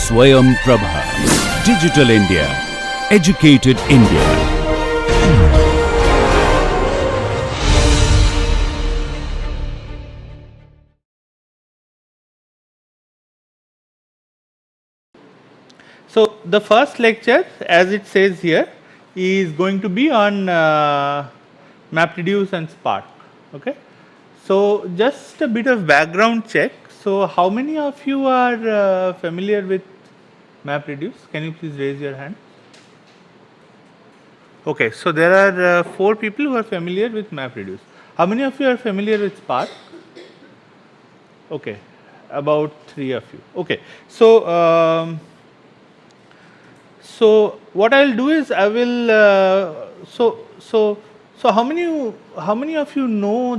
Swayam Prabha. Digital India. Educated India. So, the first lecture, as it says here, is going to be on MapReduce and Spark. Okay. So, just a bit of background check. So, how many of you are familiar with MapReduce? Can you please raise your hand? Okay. So, there are 4 people who are familiar with MapReduce. How many of you are familiar with Spark? Okay. About 3 of you. Okay. So, so what I will do is I will so how many of you know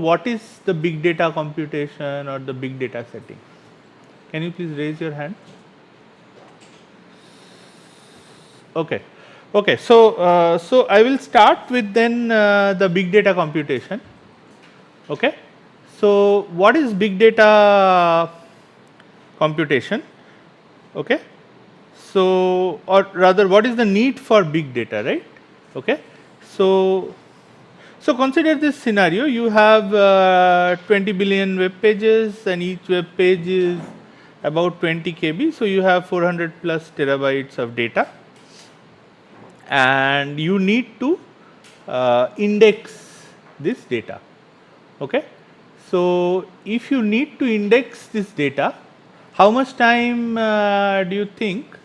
what is the big data computation or the big data setting? Can you please raise your hand? Okay, okay. So so I will start with then the big data computation. Okay. So what is big data computation? Okay. So, or rather what is the need for big data, right? Okay. So, so consider this scenario, you have 20 billion web pages and each web page is about 20 KB. So, you have 400 plus terabytes of data and you need to index this data. Okay. So, if you need to index this data, how much time do you think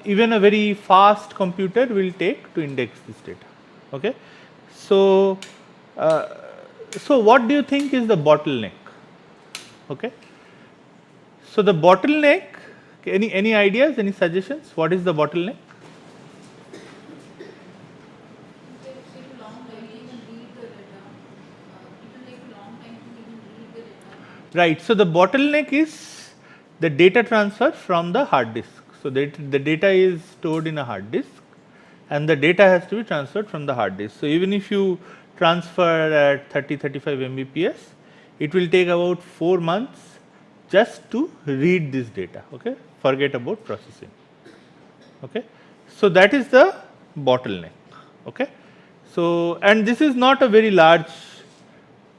even a very fast computer will take to index this data? Okay. So, so what do you think is the bottleneck? Okay. So, the bottleneck, any ideas, any suggestions? What is the bottleneck? Right. So, the bottleneck is the data transfer from the hard disk. So, the data is stored in a hard disk and the data has to be transferred from the hard disk. So, even if you transfer at 30-35 Mbps, it will take about 4 months just to read this data. Okay. Forget about processing. Okay. So, that is the bottleneck. Okay. So, and this is not a very large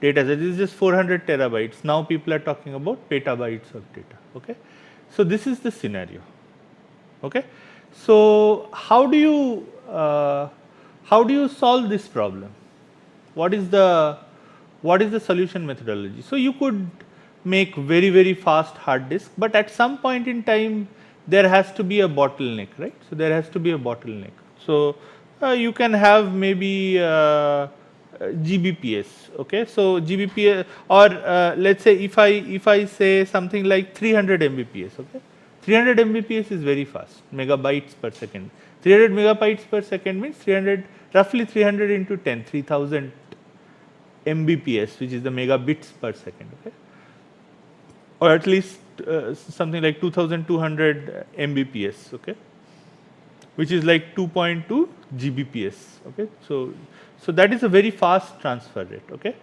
data set, this is just 400 terabytes. Now, people are talking about petabytes of data. Okay. So, this is the scenario. Okay. So, how do you solve this problem? What is the solution methodology? So, you could make very fast hard disk, but at some point in time there has to be a bottleneck, right? So, there has to be a bottleneck. So, you can have maybe GBPS. Okay. So, GBPS or let us say if I say something like 300 Mbps. Okay. 300 Mbps is very fast, megabytes per second. 300 megabytes per second means 300, roughly 300 into 10, 3000 Mbps, which is the megabits per second. Okay. Or at least something like 2200 Mbps. Okay. Which is like 2.2 Gbps. Okay. So, so that is a very fast transfer rate. Okay.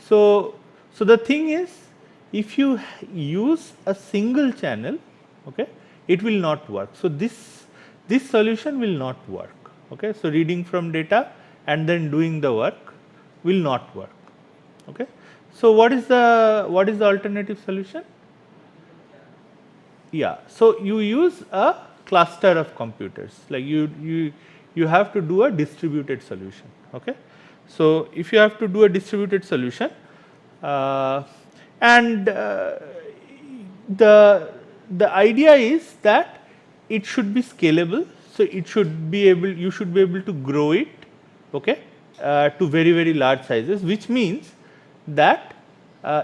So, so the thing is, if you use a single channel, okay, it will not work. So, this solution will not work. Okay. So, reading from data and then doing the work will not work. Okay. So, what is the alternative solution? Yeah. So, you use a cluster of computers, like you have to do a distributed solution. Okay. So, if you have to do a distributed solution and the idea is that it should be scalable. So, it should be able, you should be able to grow it, okay, to very large sizes, which means that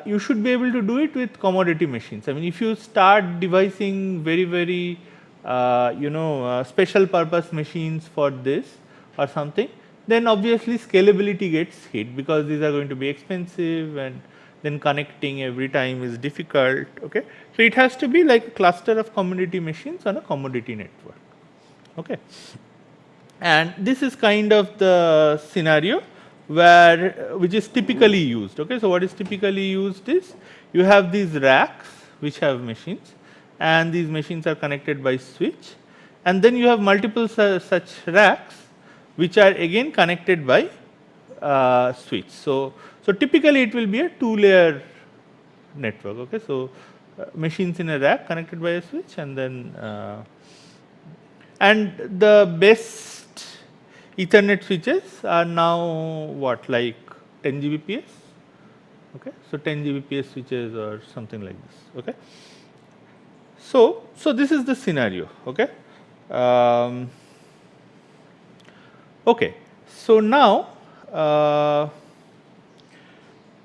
you should be able to do it with commodity machines. I mean, if you start devising very special purpose machines for this or something, then obviously scalability gets hit because these are going to be expensive and then connecting every time is difficult. Okay. So, it has to be like a cluster of commodity machines on a commodity network. Okay. And this is kind of the scenario which is typically used. Okay. So, what is typically used is you have these racks which have machines and these machines are connected by switch, and then you have multiple such racks which are again connected by switch. So typically it will be a 2-layer network. Okay, so machines in a rack connected by a switch, and then and the best Ethernet switches are now what, like 10 Gbps. Okay, so 10 Gbps switches or something like this. Okay, so this is the scenario. Okay, okay. So now,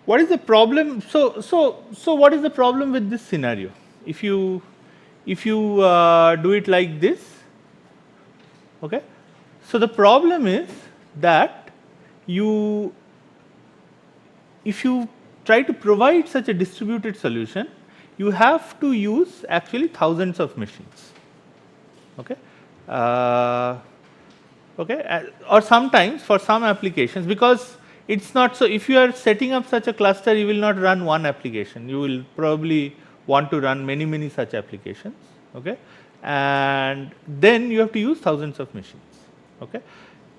what is the problem? So what is the problem with this scenario? If you do it like this, okay. So the problem is that if you try to provide such a distributed solution, you have to use actually thousands of machines. Okay. Okay, or sometimes for some applications, because it's not so, if you are setting up such a cluster, you will not run one application, you will probably want to run many such applications. Okay, and then you have to use thousands of machines. Okay,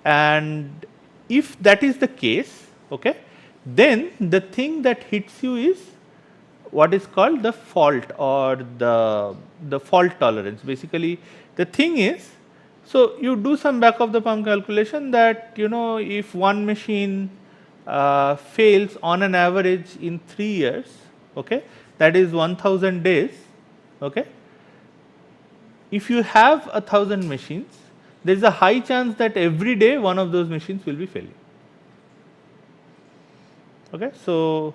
and if that is the case, okay, then the thing that hits you is what is called the fault, or the fault tolerance. Basically, the thing is, so you do some back of the palm calculation that, you know, if one machine fails on an average in 3 years, okay, that is 1000 days. Okay, if you have 1000 machines, there is a high chance that every day one of those machines will be failing. Okay, so,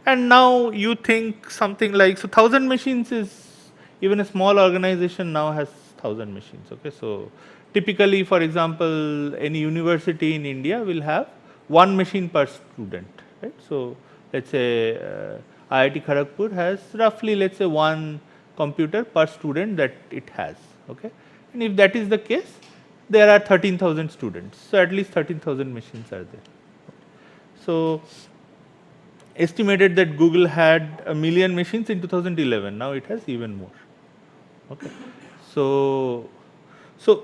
and now you think something like, so 1000 machines is, even a small organization now has 1000 machines. Okay, so typically, for example, any university in India will have one machine per student, right? So let's say IIT Kharagpur has roughly, let's say, one computer per student that it has. Okay, and if that is the case, there are 13,000 students, so at least 13,000 machines are there. So estimated that Google had 1 million machines in 2011. Now it has even more. Okay, so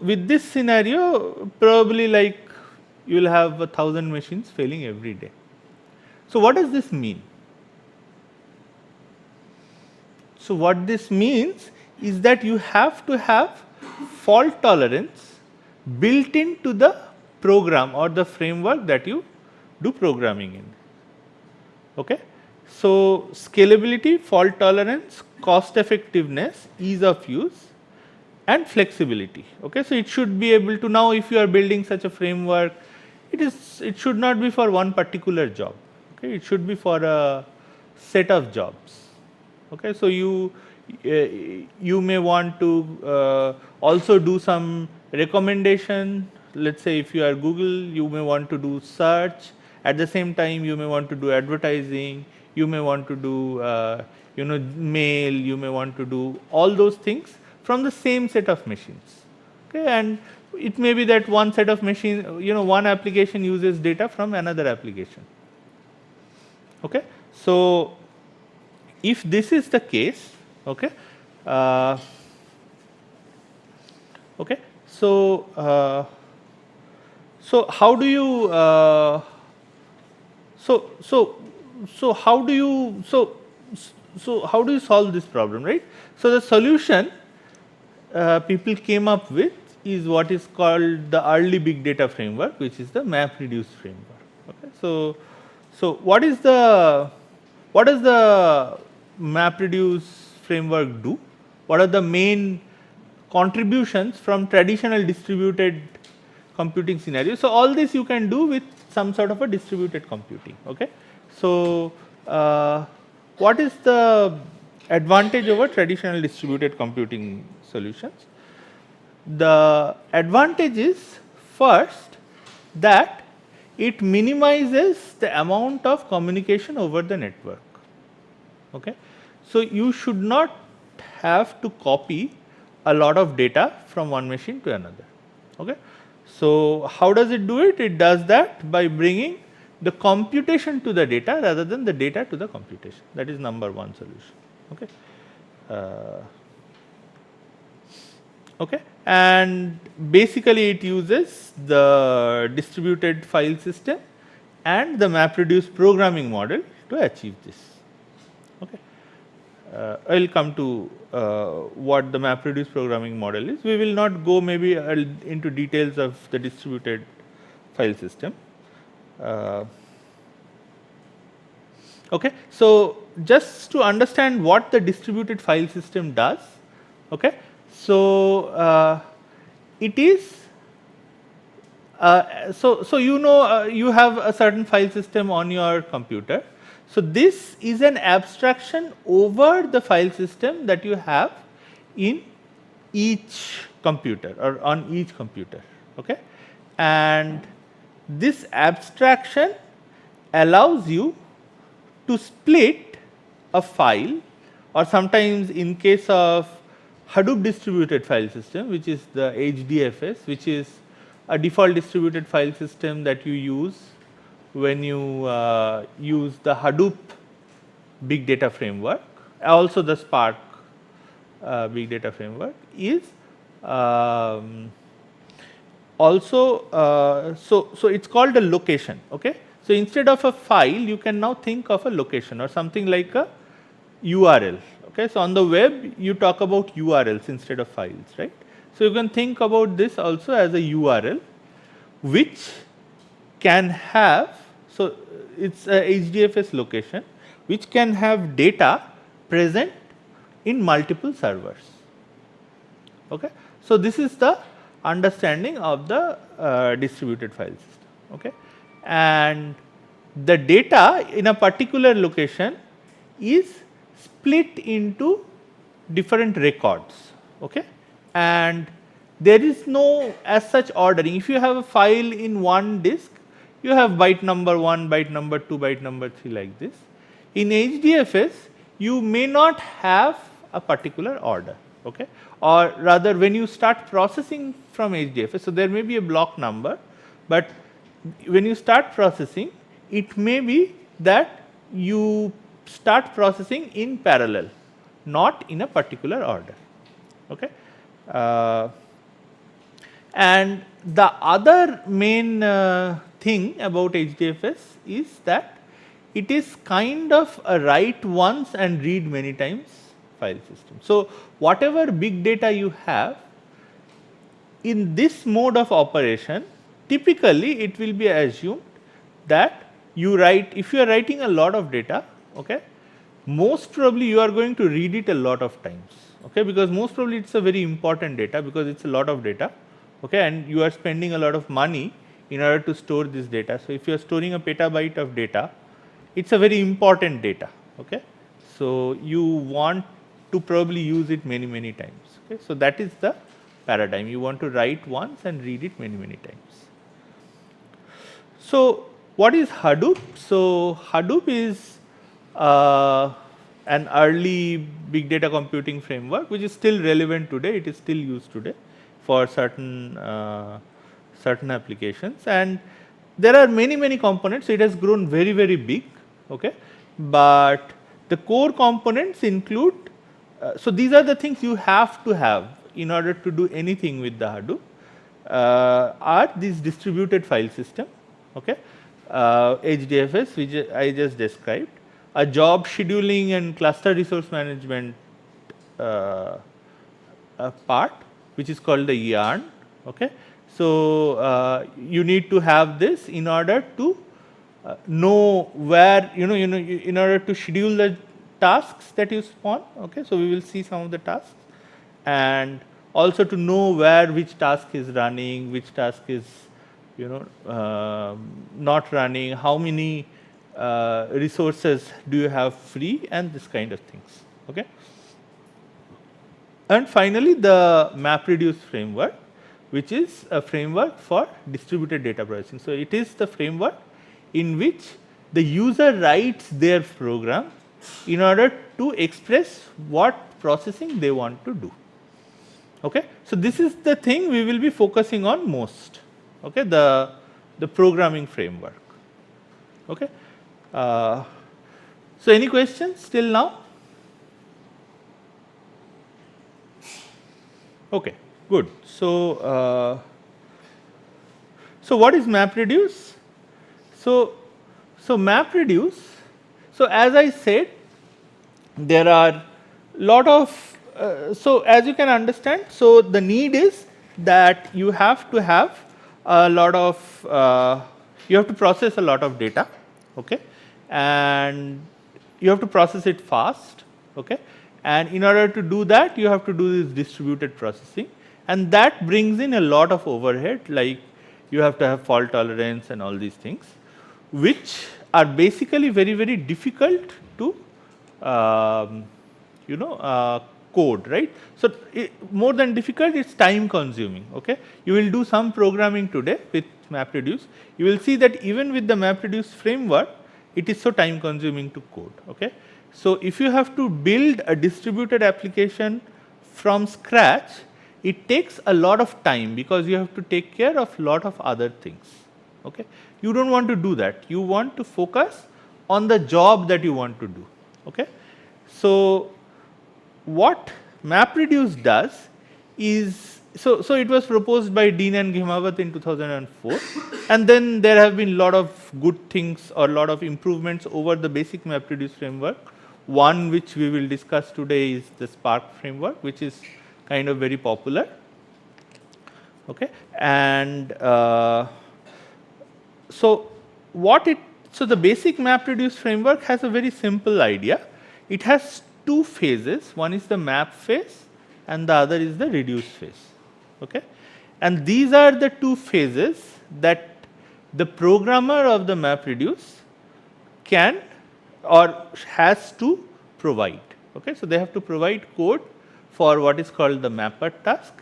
with this scenario, probably like you will have 1000 machines failing every day. So what does this mean? So what this means is that you have to have fault tolerance built into the program or the framework that you do programming in. Okay, so scalability, fault tolerance, cost effectiveness, ease of use, and flexibility. Okay, so it should be able to, now if you are building such a framework, it should not be for one particular job. Okay, it should be for a set of jobs. Okay, so you may want to also do some recommendation. Let's say if you are Google, you may want to do search. At the same time, you may want to do advertising. You may want to do mail. You may want to do all those things from the same set of machines. Okay, and it may be that one set of machine, one application uses data from another application. Okay, so if this is the case, okay, okay, so how do you how do you how do you solve this problem, right? So the solution people came up with is what is called the early big data framework, which is the MapReduce framework. Okay, so what does the MapReduce framework do? What are the main contributions from traditional distributed computing scenarios? So all this you can do with some sort of a distributed computing. Okay, so what is the advantage over traditional distributed computing solutions? The advantage is, first, that it minimizes the amount of communication over the network. Okay, so you should not have to copy a lot of data from one machine to another. Okay, so how does it do it? It does that by bringing the computation to the data rather than the data to the computation. That is number one solution. Okay. Okay. And basically it uses the distributed file system and the MapReduce programming model to achieve this. Okay. I will come to what the MapReduce programming model is. We will not go maybe into details of the distributed file system. Okay. So, just to understand what the distributed file system does, okay. So, it is so you know you have a certain file system on your computer. So, this is an abstraction over the file system that you have in each computer or on each computer. Okay. And this abstraction allows you to split a file, or sometimes in case of Hadoop distributed file system, which is the HDFS, which is a default distributed file system that you use when you use the Hadoop big data framework, also the Spark big data framework, is also so it's called a location. Okay. So, instead of a file, you can now think of a location or something like a URL. Okay. So, on the web you talk about URLs instead of files, right. So, you can think about this also as a URL which can have, so it is a HDFS location which can have data present in multiple servers. Okay. So, this is the understanding of the distributed file system. Okay. And the data in a particular location is split into different records. Okay. And there is no as such ordering. If you have a file in one disk, you have byte number 1, byte number 2, byte number 3 like this. In HDFS, you may not have a particular order. Okay. Or rather, when you start processing from HDFS, so there may be a block number, but when you start processing, it may be that you start processing in parallel, not in a particular order. Okay. And the other main thing about HDFS is that it is kind of a write once and read many times file system. So, whatever big data you have in this mode of operation, typically it will be assumed that you write, if you are writing a lot of data, okay, most probably you are going to read it a lot of times, okay, because most probably it is a very important data, because it is a lot of data, okay, and you are spending a lot of money in order to store this data. So, if you are storing a petabyte of data, it is a very important data. Okay. So, you want to probably use it many times. Okay. So, that is the paradigm, you want to write once and read it many times. So, what is Hadoop? So, Hadoop is an early big data computing framework which is still relevant today, it is still used today for certain applications, and there are many components. So, it has grown very big, okay, but the core components include, so these are the things you have to have in order to do anything with the Hadoop, are these distributed file system, okay, HDFS which I just described, a job scheduling and cluster resource management part which is called the yarn. Okay. So, you need to have this in order to know where in order to schedule the tasks that you spawn. Okay. So, we will see some of the tasks, and also to know where which task is running, which task is not running, how many resources do you have free, and this kind of things. Okay. And finally, the MapReduce framework, which is a framework for distributed data processing. So, it is the framework in which the user writes their program in order to express what processing they want to do. Okay. So, this is the thing we will be focusing on most, okay, the programming framework. Okay. So, any questions till now? Okay. Good. So what is MapReduce? So MapReduce. So as I said, there are lot of so as you can understand. So the need is that you have to have a lot of you have to process a lot of data, okay, and you have to process it fast, okay, and in order to do that you have to do this distributed processing, and that brings in a lot of overhead, like you have to have fault tolerance and all these things, which are basically very difficult to code, right. So more than difficult, it's time consuming, okay. You will do some programming today with MapReduce. You will see that even with the MapReduce framework, it is so time consuming to code, okay. So if you have to build a distributed application from scratch, it takes a lot of time because you have to take care of lot of other things, okay. You don't want to do that. You want to focus on the job that you want to do, okay. So what MapReduce does is, so it was proposed by Dean and Ghimawat in 2004, and then there have been lot of good things or lot of improvements over the basic MapReduce framework. One which we will discuss today is the Spark framework, which is kind of very popular, okay. And so the basic MapReduce framework has a very simple idea. It has two phases. One is the map phase and the other is the reduce phase, okay. And these are the two phases that the programmer of the MapReduce can or has to provide, okay. So they have to provide code for what is called the mapper task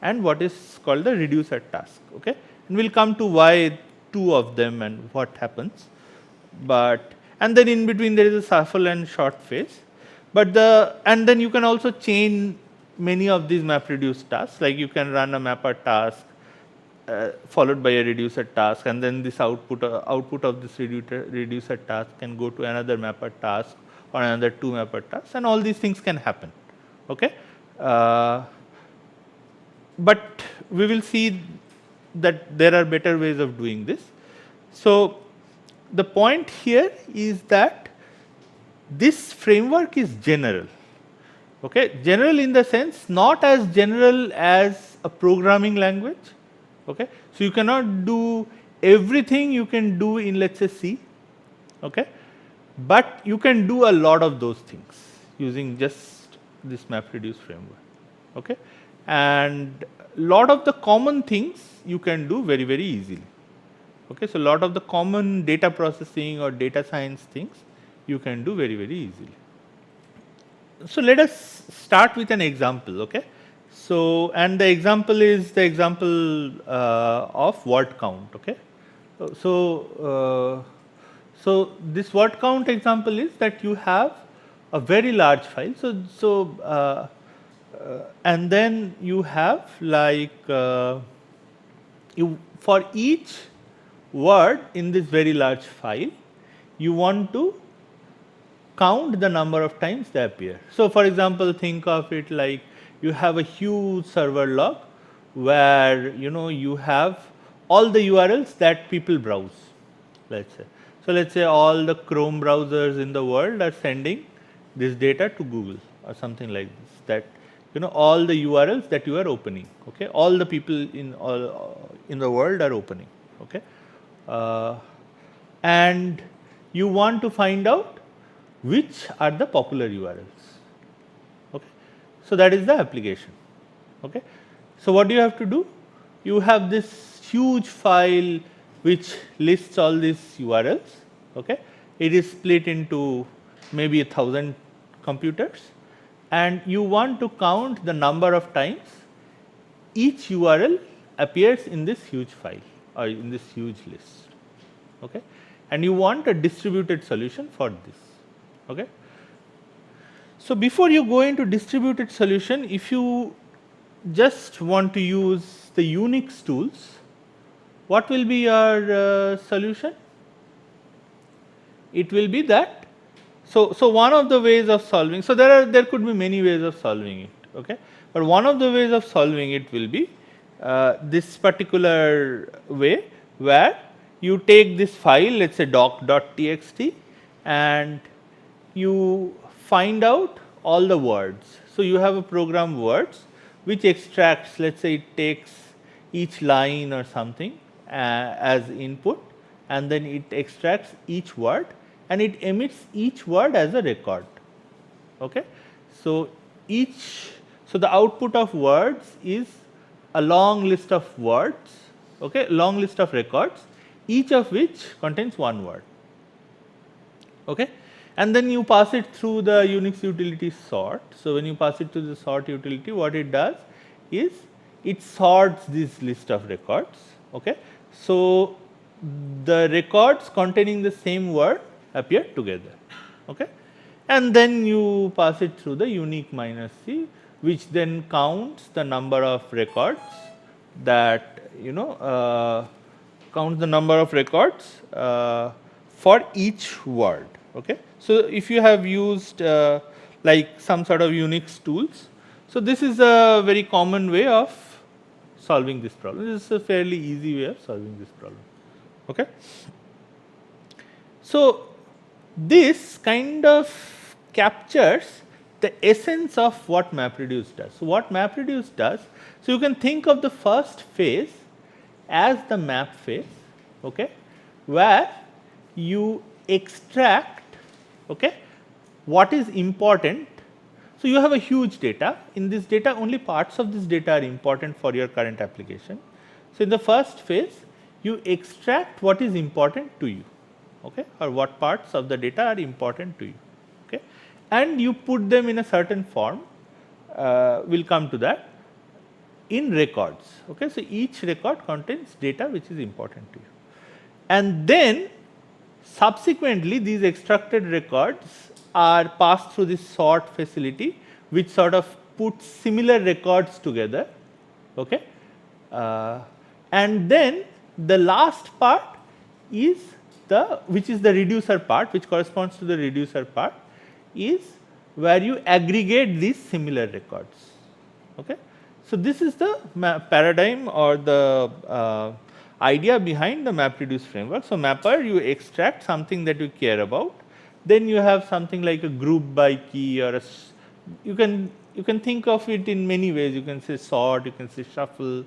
and what is called the reducer task, okay. And we'll come to why two of them and what happens. And then in between there is a shuffle and short phase. And then you can also chain many of these MapReduce tasks, like you can run a mapper task followed by a reducer task, and then this output of this reducer task can go to another mapper task or another two mapper tasks, and all these things can happen, okay. But we will see that there are better ways of doing this. So the point here is that this framework is general, okay. General in the sense not as general as a programming language, okay. So you cannot do everything you can do in, let's say, C, okay, but you can do a lot of those things using just this MapReduce framework, okay. And lot of the common things you can do very easily, okay. So lot of the common data processing or data science things you can do very easily. So let us start with an example, okay. So, and the example is the example of word count, okay. So this word count example is that you have a very large file. And then you have like for each word in this very large file, you want to count the number of times they appear. So for example, think of it like you have a huge server log where you have all the URLs that people browse, let's say. So let's say all the Chrome browsers in the world are sending this data to Google or something like this, that all the URLs that you are opening, okay, all the people in the world are opening, okay. And you want to find out which are the popular URLs, okay. So that is the application, okay. So what do you have to do? You have this huge file which lists all these URLs, okay. It is split into maybe 1,000 computers, and you want to count the number of times each URL appears in this huge file or in this huge list, okay. And you want a distributed solution for this, okay. So before you go into distributed solution, if you just want to use the Unix tools, what will be your solution? It will be that. So one of the ways of solving, so there could be many ways of solving it, okay. but one of the ways of solving it will be this particular way, where you take this file, let us say doc.txt, and you find out all the words. So, you have a program words which extracts, let us say it takes each line or something as input, and then it extracts each word and it emits each word as a record. Okay. So, the output of words is a long list of words, okay, long list of records, each of which contains one word. Okay. And then you pass it through the Unix utility sort. So, when you pass it to the sort utility, what it does is it sorts this list of records. Okay. So, the records containing the same word appear together. Okay. And then you pass it through the unique -c, which then counts the number of records that counts the number of records for each word. Okay. So, if you have used like some sort of Unix tools, so this is a very common way of solving this problem. This is a fairly easy way of solving this problem. Okay. So, this kind of captures the essence of what MapReduce does. So, what MapReduce does, so you can think of the first phase as the map phase, okay, where you extract, okay, what is important. So, you have a huge data. In this data, only parts of this data are important for your current application. So, in the first phase, you extract what is important to you, okay, or what parts of the data are important to you, okay, and you put them in a certain form. We will come to that in records. Okay. So, each record contains data which is important to you, and then subsequently these extracted records are passed through this sort facility, which sort of puts similar records together. Okay. And then the last part is which is the reducer part, which corresponds to the reducer part, is where you aggregate these similar records. Okay. So, this is the paradigm or the idea behind the MapReduce framework. So, mapper, you extract something that you care about, then you have something like a group by key, or you can think of it in many ways. You can say sort, you can say shuffle.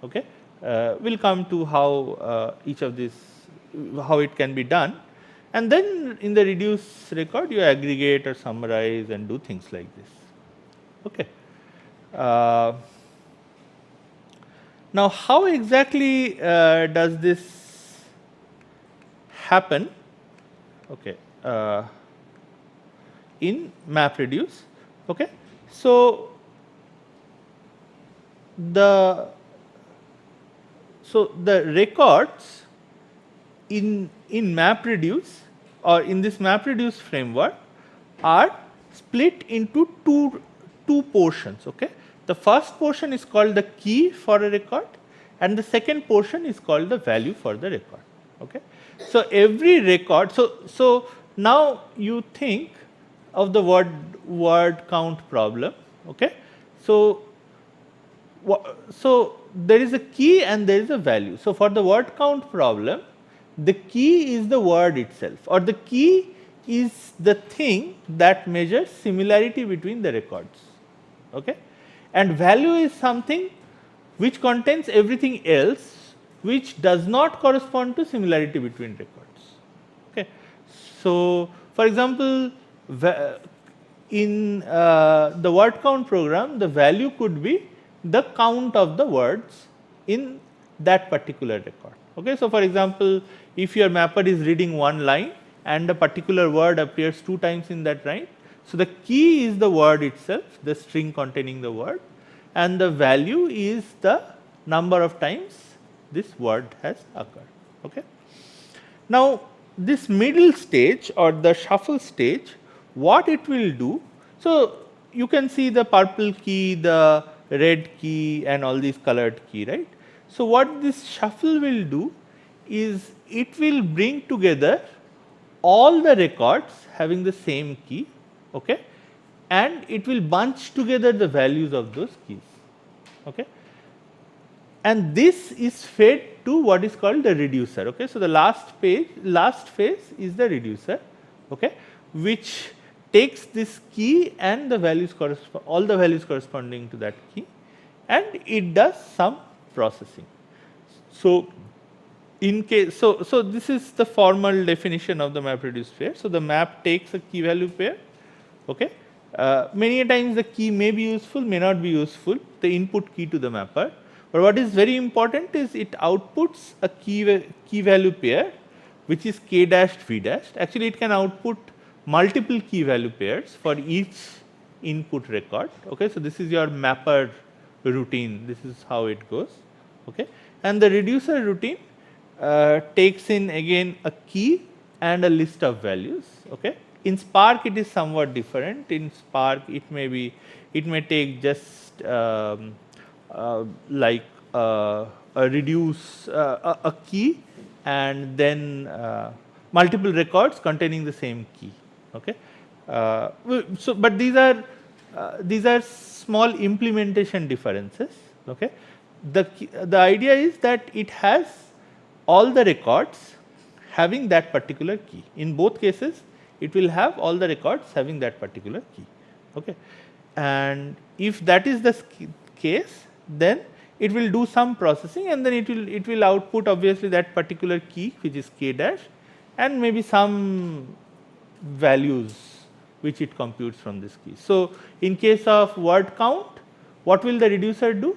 Okay. We will come to how each of these, how it can be done, and then in the reduce record you aggregate or summarize and do things like this. Okay. Now, how exactly does this happen? Okay. In MapReduce. Okay. So, the records in MapReduce, or in this MapReduce framework, are split into two portions. Okay. The first portion is called the key for a record, and the second portion is called the value for the record. Okay. So, every record, so now you think of the word count problem. Okay. So, there is a key and there is a value. So, for the word count problem, the key is the word itself, or the key is the thing that measures similarity between the records. Okay. And value is something which contains everything else which does not correspond to similarity between records. Okay. So, for example, in the word count program, the value could be the count of the words in that particular record. Okay. So, for example, if your mapper is reading one line and a particular word appears 2 times in that line, so the key is the word itself, the string containing the word, and the value is the number of times this word has occurred. Okay. Now, this middle stage or the shuffle stage, what it will do, so you can see the purple key, the red key, and all these colored key, right. So, what this shuffle will do is it will bring together all the records having the same key, okay, and it will bunch together the values of those keys. Okay. And this is fed to what is called the reducer. Okay. So, the last phase is the reducer, okay, which takes this key and the values all the values corresponding to that key, and it does some processing. So, so this is the formal definition of the map reduced pair. So, the map takes a key value pair. Okay. Many times the key may be useful, may not be useful, the input key to the mapper. But what is very important is it outputs a key value pair which is k dashed v dashed. Actually, it can output multiple key value pairs for each input record. Okay. So, this is your mapper routine, this is how it goes. Okay. And the reducer routine takes in again a key and a list of values. Okay. In Spark it is somewhat different. In Spark it may take just like a reduce a key and then multiple records containing the same key. Okay. So, but these are small implementation differences. Okay. The idea is that it has all the records having that particular key. In both cases, it will have all the records having that particular key. Okay. And if that is the case, then it will do some processing and then it will output obviously that particular key which is k dash and maybe some values which it computes from this key. So, in case of word count, what will the reducer do?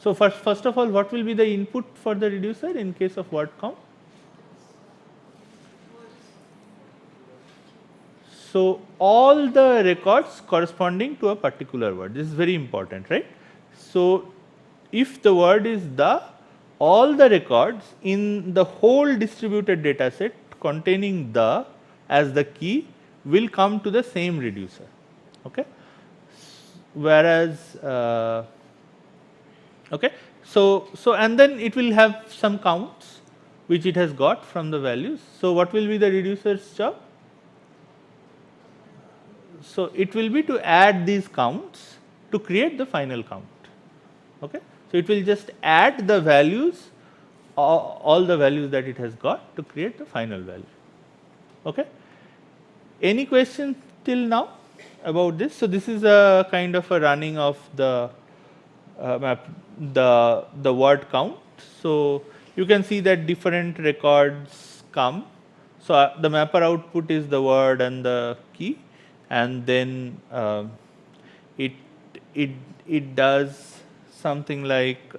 So, first of all, what will be the input for the reducer in case of word count? So, all the records corresponding to a particular word, this is very important, right. So, if the word is the, all the records in the whole distributed data set containing the as the key will come to the same reducer. Okay. Whereas, okay. So, and then it will have some counts which it has got from the values. So, what will be the reducer's job? So, it will be to add these counts to create the final count. Okay. So, it will just add the values, all the values that it has got to create the final value. Okay. Any questions till now about this? So, this is a kind of a running of the map, the word count. So, you can see that different records come. So, the mapper output is the word and the key, and then it does something like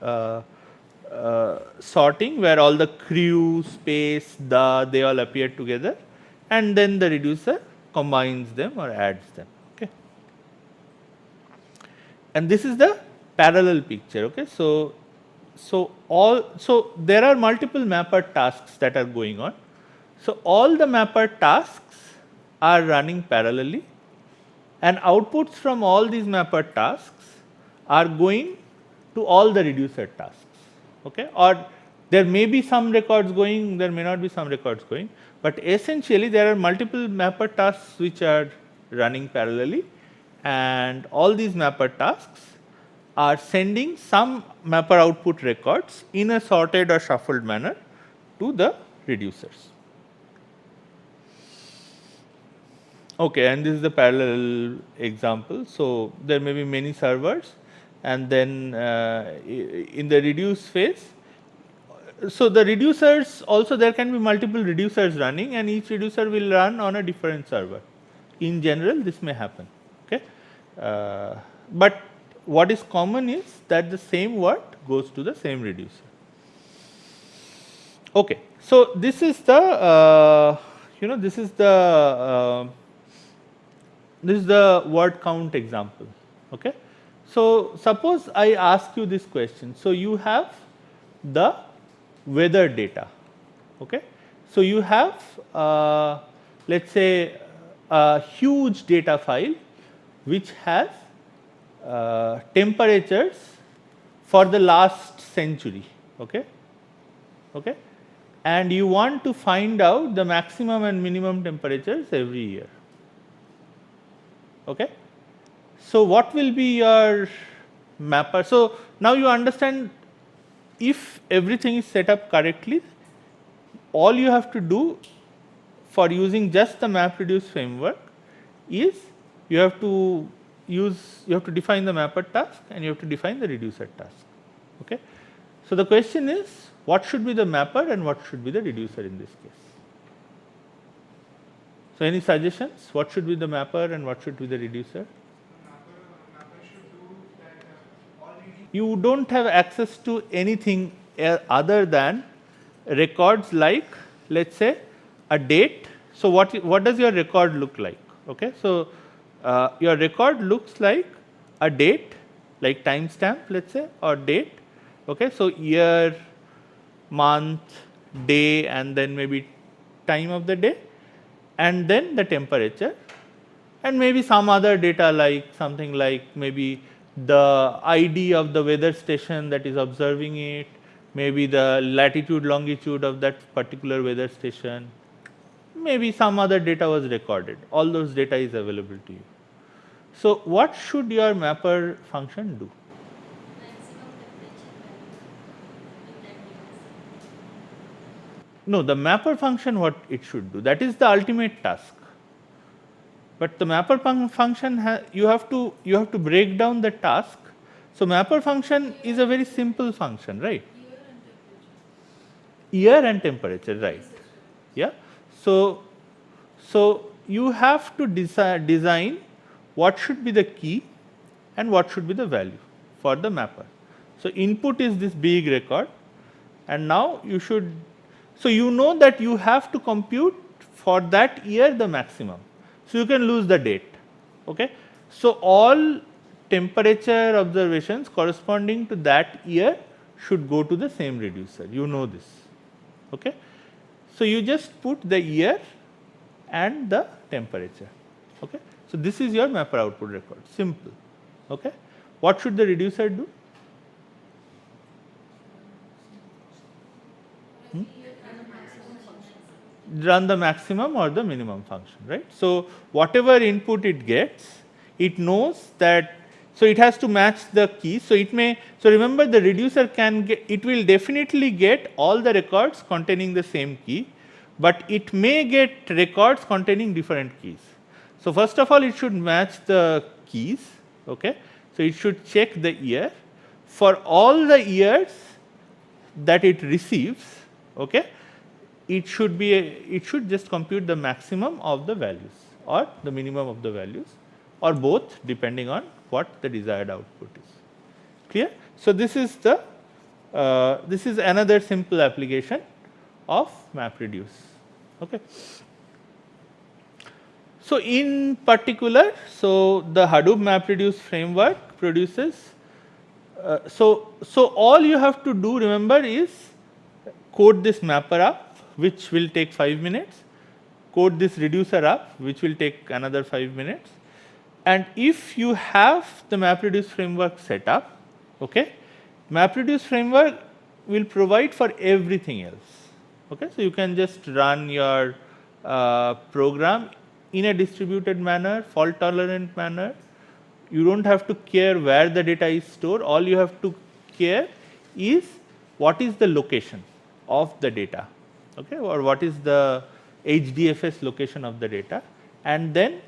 sorting where all the crew, space, they all appear together, and then the reducer combines them or adds them. Okay. And this is the parallel picture. Okay. So, there are multiple mapper tasks that are going on. So, all the mapper tasks are running parallelly, and outputs from all these mapper tasks are going to all the reducer tasks. Okay. Or there may be some records going, there may not be some records going, but essentially there are multiple mapper tasks which are running parallelly, and all these mapper tasks are sending some mapper output records in a sorted or shuffled manner to the reducers. Okay, and this is the parallel example. So, there may be many servers, and then in the reduce phase, so the reducers also, there can be multiple reducers running, and each reducer will run on a different server. In general, this may happen. Okay. But what is common is that the same word goes to the same reducer. Okay. So, this is the this is the word count example. Okay. So, suppose I ask you this question. So, you have the weather data. Okay. So, you have let us say a huge data file which has temperatures for the last century. Okay. Okay. and you want to find out the maximum and minimum temperatures every year. Okay. So, what will be your mapper? So, now you understand, if everything is set up correctly, all you have to do for using just the MapReduce framework is you have to define the mapper task and you have to define the reducer task. Okay. So, the question is, what should be the mapper and what should be the reducer in this case? So, any suggestions? What should be the mapper and what should be the reducer? You don't have access to anything other than records like, let's say, a date. So, what does your record look like? Okay. So, your record looks like a date, like timestamp, let's say, or date. Okay. So, year, month, day, and then maybe time of the day, and then the temperature, and maybe some other data like something like maybe the ID of the weather station that is observing it, maybe the latitude, longitude of that particular weather station, maybe some other data was recorded. All those data is available to you. So, what should your mapper function do? No, the mapper function, what it should do, that is the ultimate task. But the mapper function, you have to break down the task. So, mapper function is a very simple function, right? Year and temperature, right? Yeah. So, you have to design what should be the key and what should be the value for the mapper. So, input is this big record, and now you should. So, you know that you have to compute for that year the maximum. So, you can lose the date. Okay. So, all temperature observations corresponding to that year should go to the same reducer. You know this. Okay. So, you just put the year and the temperature. Okay. So, this is your mapper output record, simple. Okay. What should the reducer do? Run the maximum or the minimum function, right. So, whatever input it gets, it knows that, so it has to match the key. So, it may, so remember the reducer can get, it will definitely get all the records containing the same key, but it may get records containing different keys. So, first of all it should match the keys. Okay. So, it should check the year. For all the years that it receives, okay, it should just compute the maximum of the values or the minimum of the values, or both, depending on what the desired output is. Clear? So, this is another simple application of MapReduce. Okay. So, in particular, so the Hadoop MapReduce framework produces. So all you have to do, remember, is code this mapper up, which will take 5 minutes, code this reducer up, which will take another 5 minutes, and if you have the MapReduce framework set up, okay, MapReduce framework will provide for everything else. Okay. So, you can just run your program in a distributed manner, fault tolerant manner. You do not have to care where the data is stored, all you have to care is what is the location of the data, okay, or what is the HDFS location of the data, and then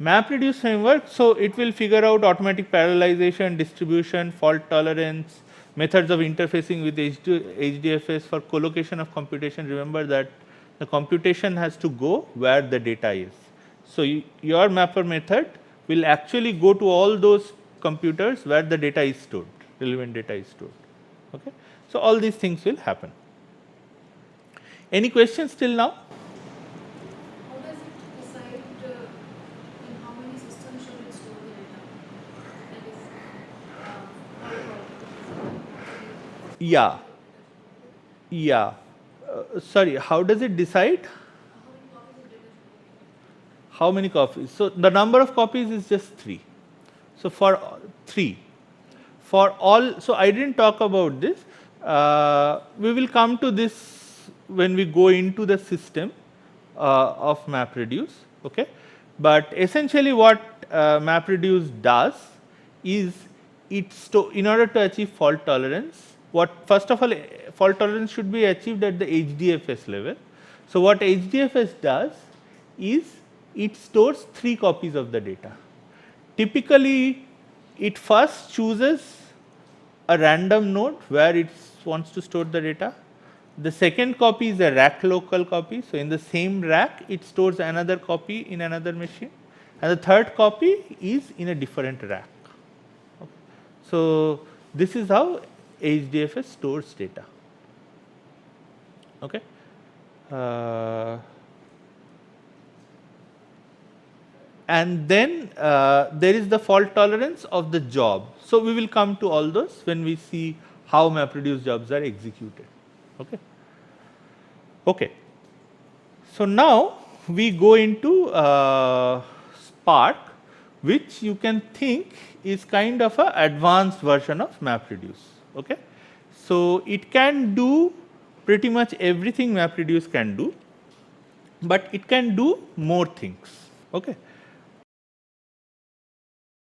MapReduce framework. So, it will figure out automatic parallelization, distribution, fault tolerance, methods of interfacing with HDFS for collocation of computation. Remember that the computation has to go where the data is. So, your mapper method will actually go to all those computers where the data is stored, relevant data is stored. Okay. So, all these things will happen. Any questions till now? How does it decide in how many systems should it store the data? That is, Yeah. Sorry, how does it decide? How many copies? So, the number of copies is just 3. So, for 3, for all, so I did not talk about this, we will come to this when we go into the system of MapReduce. Okay. But essentially what MapReduce does is in order to achieve fault tolerance, first of all fault tolerance should be achieved at the HDFS level. So, what HDFS does is it stores 3 copies of the data. Typically, it first chooses a random node where it wants to store the data. The second copy is a rack local copy. So, in the same rack, it stores another copy in another machine, and the third copy is in a different rack. Okay. So, this is how HDFS stores data. Okay. And then there is the fault tolerance of the job. So, we will come to all those when we see how MapReduce jobs are executed. Okay. Okay. So, now we go into Spark, which you can think is kind of an advanced version of MapReduce. Okay. So, it can do pretty much everything MapReduce can do, but it can do more things. Okay.